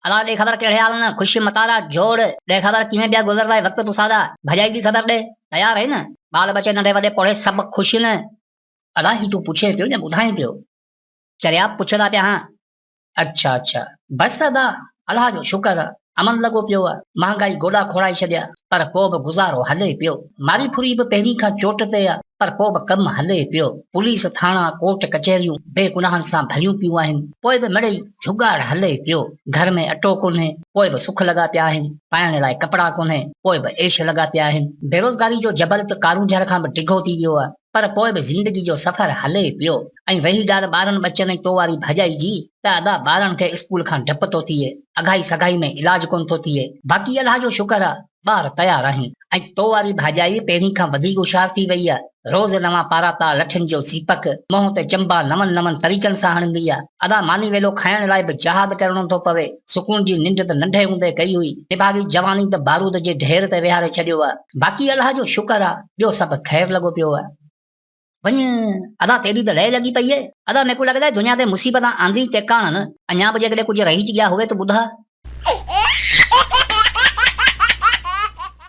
अला दे खबर कहिड़े हाल न ख़ुशि मतारा जोड़ दे खबर कीअं पिया गुज़रदा वक़्त तूं सादा भॼाई जी ख़बर दे तयार है न बाल बचे नंढे वॾे पढ़े सभु ख़ुशि न अला ही तूं पुछे पियो न ॿुधाए पियो चरिया पुछदा पिया हाँ अच्छा अच्छा बस अदा अलाह जो शुक्र आहे अमन लॻो पियो आहे महांगाई गोॾा खोड़ाए छॾिया पर पोइ बि गुज़ारो हले पियो मारी फुरी बि पहिरीं खां चोट ते आहे पर पोइ बि कमु हले पियो पुलिस थाणा कोर्ट कचहरियूं बेगुनाहनि सां भरियूं पियूं आहिनि पोइ बि मिड़ई जुगाड़ हले पियो घर में अटो कोन्हे पोइ बि सुख लॻा पिया आहिनि पाइण लाइ कपिड़ा कोन्हे पोइ बि ऐश लॻा पिया आहिनि बेरोज़गारी जो जबल त कारूं जहर खां बि डिघो थी वियो आहे पर पोइ बि ज़िंदगी जो सफ़र हले पियो ऐं रही ॻाल्हि ॿारनि बचनि ऐं तो वारी भॼाई जी त अदा ॿारनि खे स्कूल खां डपु थो थिए अघाई सगाई में इलाज कोन थो थिए बाक़ी अलाह जो शुक्र आहे ॿार तयार आहिनि ऐं तो वारी भाॼाई पहिरीं खां वधीक होशियार थी वई आहे रोज़ नवां पाराता लठनि जो सीपक मुंहं ते चंबा नमन नमन तरीक़नि सां हणंदी आहे अदा मानी वेलो खाइण लाइ बि जहाद करणो थो पवे सुकून जी निंड त नंढे हूंदे कई हुई निभागी जवानी त बारूद जे ढेर ते विहारे छॾियो आहे बाक़ी अलाह जो शुक्र आहे ॿियो सभु ख़ैर लॻो पियो आहे वञ अदा तेरी त लय लॻी पई आहे अदा मेरे को लॻंदा है दुनिया ते मुसीबत आंदी टेकाणनि अञा बि जेकॾहिं कुझु रहिजी गया हुए त ॿुधा